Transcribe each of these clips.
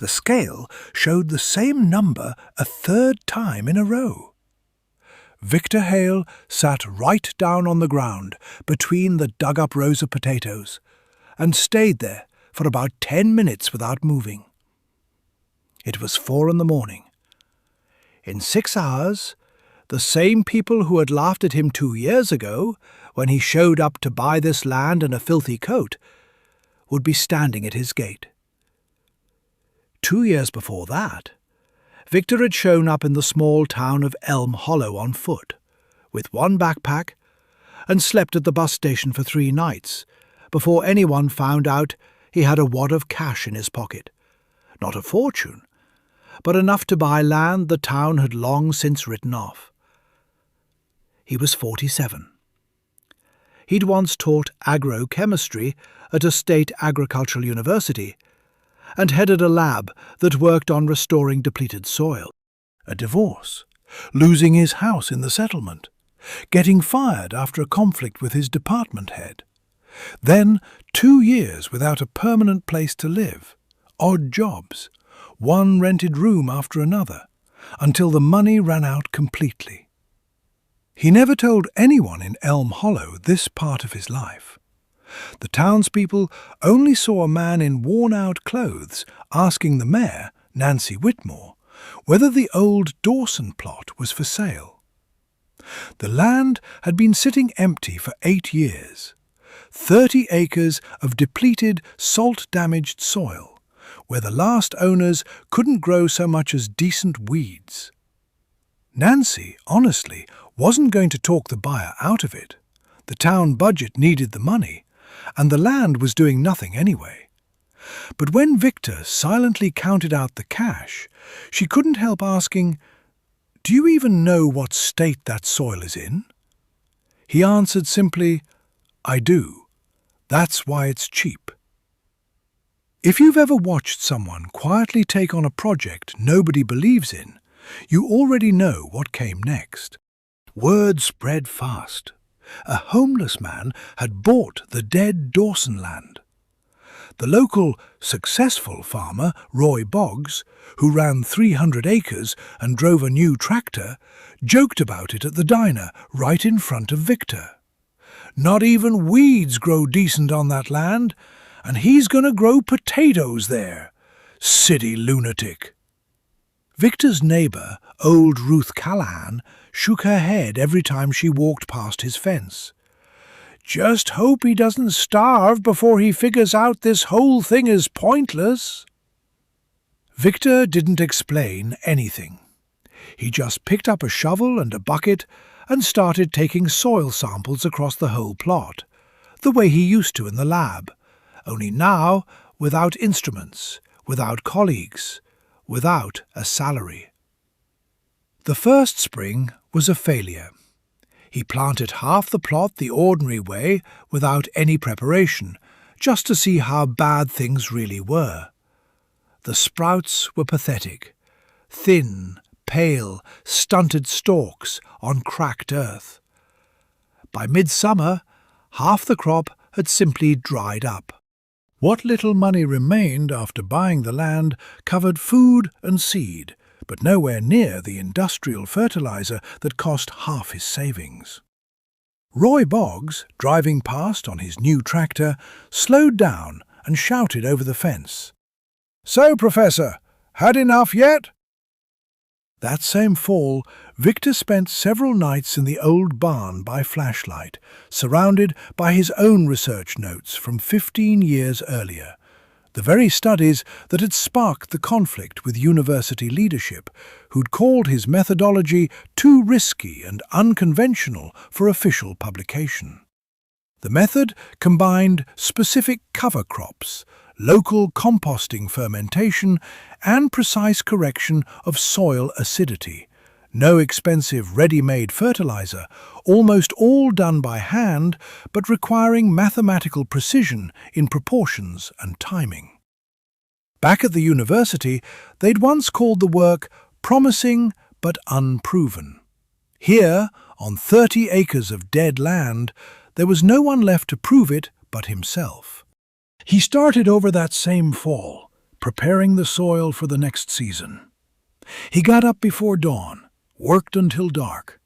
The scale showed the same number a third time in a row. Victor Hale sat right down on the ground between the dug-up rows of potatoes and stayed there for about 10 minutes without moving. It was 4 in the morning. In 6 hours, the same people who had laughed at him 2 years ago, when he showed up to buy this land in a filthy coat, would be standing at his gate. 2 years before that, Victor had shown up in the small town of Elm Hollow on foot, with one backpack, and slept at the bus station for 3 nights, before anyone found out he had a wad of cash in his pocket. Not a fortune, but enough to buy land the town had long since written off. He was 47. He'd once taught agrochemistry at a state agricultural university and headed a lab that worked on restoring depleted soil. A divorce, losing his house in the settlement, getting fired after a conflict with his department head. Then 2 years without a permanent place to live, odd jobs, one rented room after another, until the money ran out completely. He never told anyone in Elm Hollow this part of his life. The townspeople only saw a man in worn-out clothes asking the mayor, Nancy Whitmore, whether the old Dawson plot was for sale. The land had been sitting empty for 8 years. 30 acres of depleted, salt-damaged soil, where the last owners couldn't grow so much as decent weeds. Nancy, honestly, wasn't going to talk the buyer out of it. The town budget needed the money, and the land was doing nothing anyway. But when Victor silently counted out the cash, she couldn't help asking, "Do you even know what state that soil is in?" He answered simply, "I do. That's why it's cheap." If you've ever watched someone quietly take on a project nobody believes in, you already know what came next. Word spread fast. A homeless man had bought the dead Dawson land. The local, successful farmer, Roy Boggs, who ran 300 acres and drove a new tractor, joked about it at the diner right in front of Victor. "Not even weeds grow decent on that land, and he's going to grow potatoes there. City lunatic." Victor's neighbour, old Ruth Callahan, shook her head every time she walked past his fence. "Just hope he doesn't starve before he figures out this whole thing is pointless." Victor didn't explain anything. He just picked up a shovel and a bucket and started taking soil samples across the whole plot, the way he used to in the lab, only now without instruments, without colleagues, without a salary. The first spring was a failure. He planted half the plot the ordinary way without any preparation, just to see how bad things really were. The sprouts were pathetic, thin, pale, stunted stalks on cracked earth. By midsummer, half the crop had simply dried up. What little money remained after buying the land covered food and seed, but nowhere near the industrial fertilizer that cost half his savings. Roy Boggs, driving past on his new tractor, slowed down and shouted over the fence, "So, Professor, had enough yet?" That same fall, Victor spent several nights in the old barn by flashlight, surrounded by his own research notes from 15 years earlier, the very studies that had sparked the conflict with university leadership, who'd called his methodology too risky and unconventional for official publication. The method combined specific cover crops, local composting fermentation, and precise correction of soil acidity. No expensive ready-made fertilizer, almost all done by hand, but requiring mathematical precision in proportions and timing. Back at the university, they'd once called the work promising but unproven. Here, on 30 acres of dead land, there was no one left to prove it but himself. He started over that same fall, preparing the soil for the next season. He got up before dawn, worked until dark,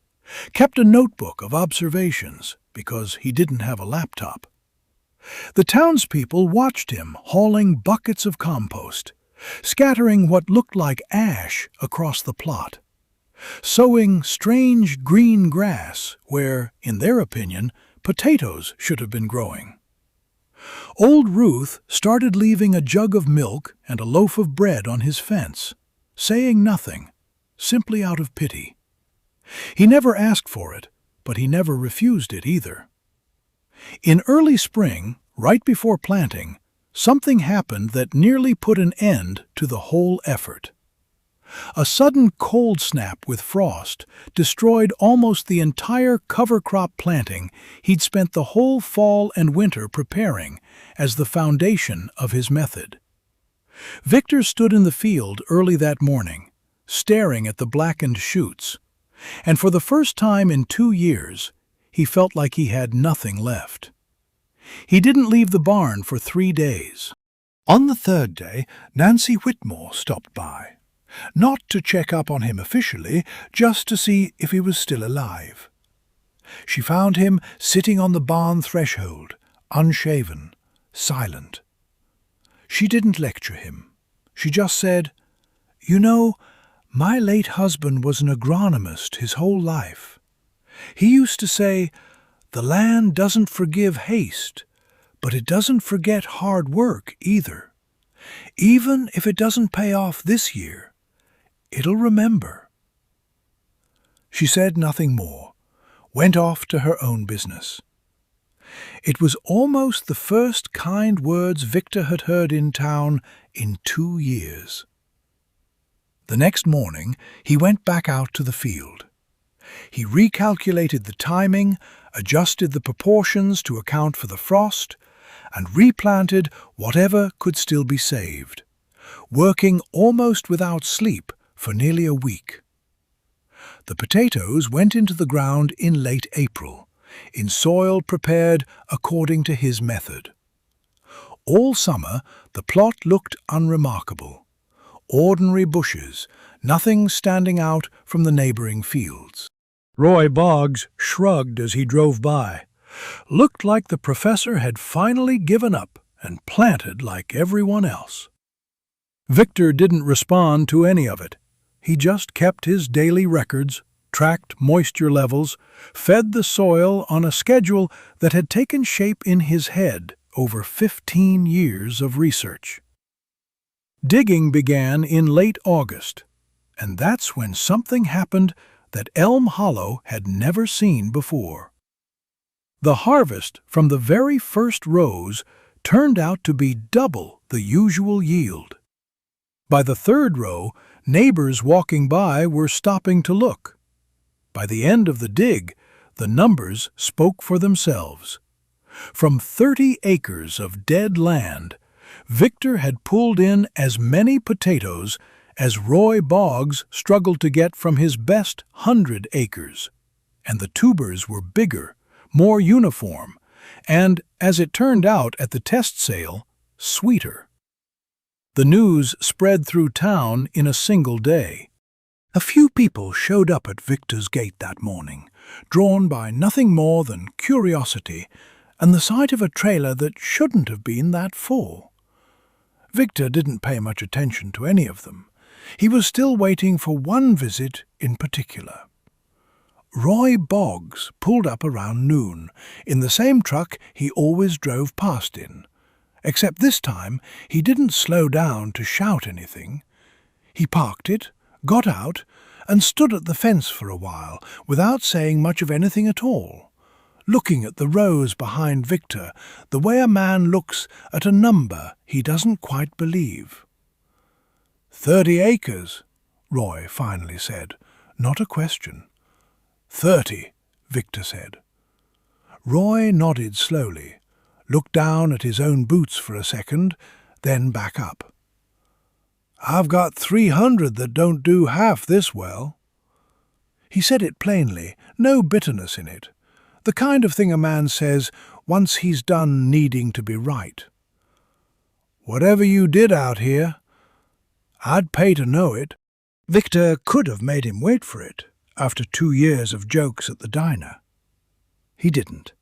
kept a notebook of observations because he didn't have a laptop. The townspeople watched him hauling buckets of compost, scattering what looked like ash across the plot, sowing strange green grass where, in their opinion, potatoes should have been growing. Old Ruth started leaving a jug of milk and a loaf of bread on his fence, saying nothing, simply out of pity. He never asked for it, but he never refused it either. In early spring, right before planting, something happened that nearly put an end to the whole effort. A sudden cold snap with frost destroyed almost the entire cover crop planting he'd spent the whole fall and winter preparing as the foundation of his method. Victor stood in the field early that morning, staring at the blackened shoots, and for the first time in 2 years, he felt like he had nothing left. He didn't leave the barn for 3 days. On the third day, Nancy Whitmore stopped by. Not to check up on him officially, just to see if he was still alive. She found him sitting on the barn threshold, unshaven, silent. She didn't lecture him. She just said, "You know, my late husband was an agronomist his whole life. He used to say, 'The land doesn't forgive haste, but it doesn't forget hard work either. Even if it doesn't pay off this year, it'll remember.'" She said nothing more, went off to her own business. It was almost the first kind words Victor had heard in town in 2 years. The next morning, he went back out to the field. He recalculated the timing, adjusted the proportions to account for the frost, and replanted whatever could still be saved, working almost without sleep for nearly a week. The potatoes went into the ground in late April, in soil prepared according to his method. All summer, the plot looked unremarkable. Ordinary bushes, nothing standing out from the neighboring fields. Roy Boggs shrugged as he drove by. Looked like the professor had finally given up and planted like everyone else. Victor didn't respond to any of it. He just kept his daily records, tracked moisture levels, fed the soil on a schedule that had taken shape in his head over 15 years of research. Digging began in late August, and that's when something happened that Elm Hollow had never seen before. The harvest from the very first rows turned out to be double the usual yield. By the third row, neighbors walking by were stopping to look. By the end of the dig, the numbers spoke for themselves. From 30 acres of dead land, Victor had pulled in as many potatoes as Roy Boggs struggled to get from his best 100 acres. And the tubers were bigger, more uniform, and, as it turned out at the test sale, sweeter. The news spread through town in a single day. A few people showed up at Victor's gate that morning, drawn by nothing more than curiosity and the sight of a trailer that shouldn't have been that full. Victor didn't pay much attention to any of them. He was still waiting for one visit in particular. Roy Boggs pulled up around noon, in the same truck he always drove past in. Except this time, he didn't slow down to shout anything. He parked it, got out, and stood at the fence for a while, without saying much of anything at all, looking at the rows behind Victor the way a man looks at a number he doesn't quite believe. 30 acres, Roy finally said, not a question. 30, Victor said. Roy nodded slowly, looked down at his own boots for a second, then back up. I've got 300 that don't do half this well. He said it plainly, no bitterness in it, the kind of thing a man says once he's done needing to be right. Whatever you did out here, I'd pay to know it. Victor could have made him wait for it after 2 years of jokes at the diner. He didn't.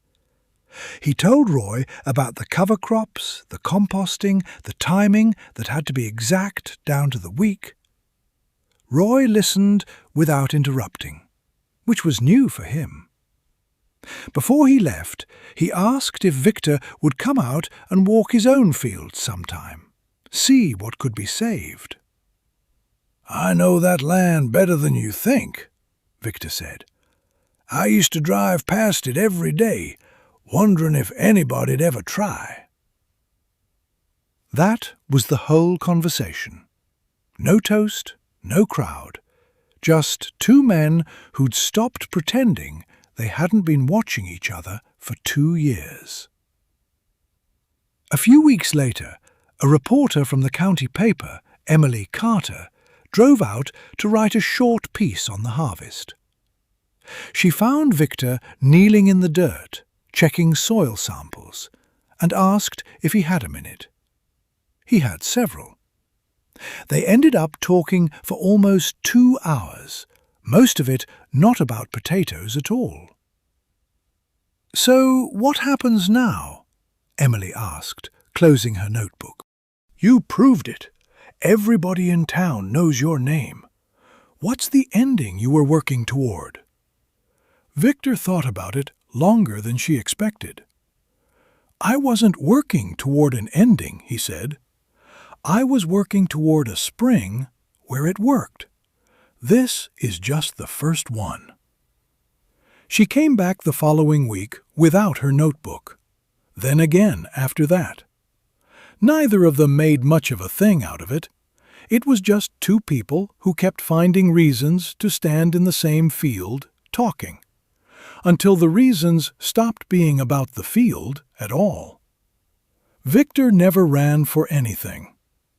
He told Roy about the cover crops, the composting, the timing that had to be exact down to the week. Roy listened without interrupting, which was new for him. Before he left, he asked if Victor would come out and walk his own fields sometime, see what could be saved. "I know that land better than you think," Victor said. "I used to drive past it every day, wondering if anybody'd ever try." That was the whole conversation. No toast, no crowd, just two men who'd stopped pretending they hadn't been watching each other for 2 years. A few weeks later, a reporter from the county paper, Emily Carter, drove out to write a short piece on the harvest. She found Victor kneeling in the dirt, checking soil samples, and asked if he had a minute. He had several. They ended up talking for almost 2 hours, most of it not about potatoes at all. "So what happens now?" Emily asked, closing her notebook. "You proved it. Everybody in town knows your name. What's the ending you were working toward?" Victor thought about it longer than she expected. "I wasn't working toward an ending," he said. "I was working toward a spring where it worked. This is just the first one." She came back the following week without her notebook. Then again after that. Neither of them made much of a thing out of it. It was just two people who kept finding reasons to stand in the same field, talking, until the reasons stopped being about the field at all. Victor never ran for anything,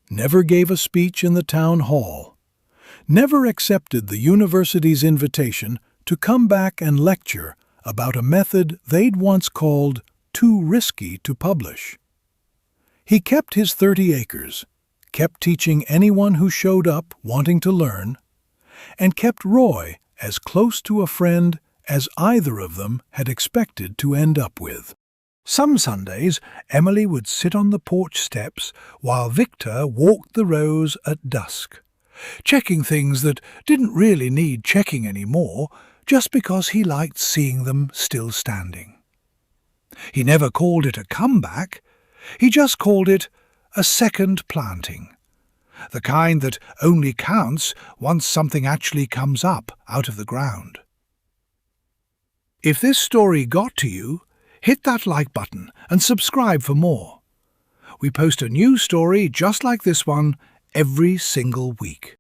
never gave a speech in the town hall, never accepted the university's invitation to come back and lecture about a method they'd once called too risky to publish. He kept his 30 acres, kept teaching anyone who showed up wanting to learn, and kept Roy as close to a friend as either of them had expected to end up with. Some Sundays, Emily would sit on the porch steps while Victor walked the rows at dusk, checking things that didn't really need checking anymore, just because he liked seeing them still standing. He never called it a comeback. He just called it a second planting, the kind that only counts once something actually comes up out of the ground. If this story got to you, hit that like button and subscribe for more. We post a new story just like this one every single week.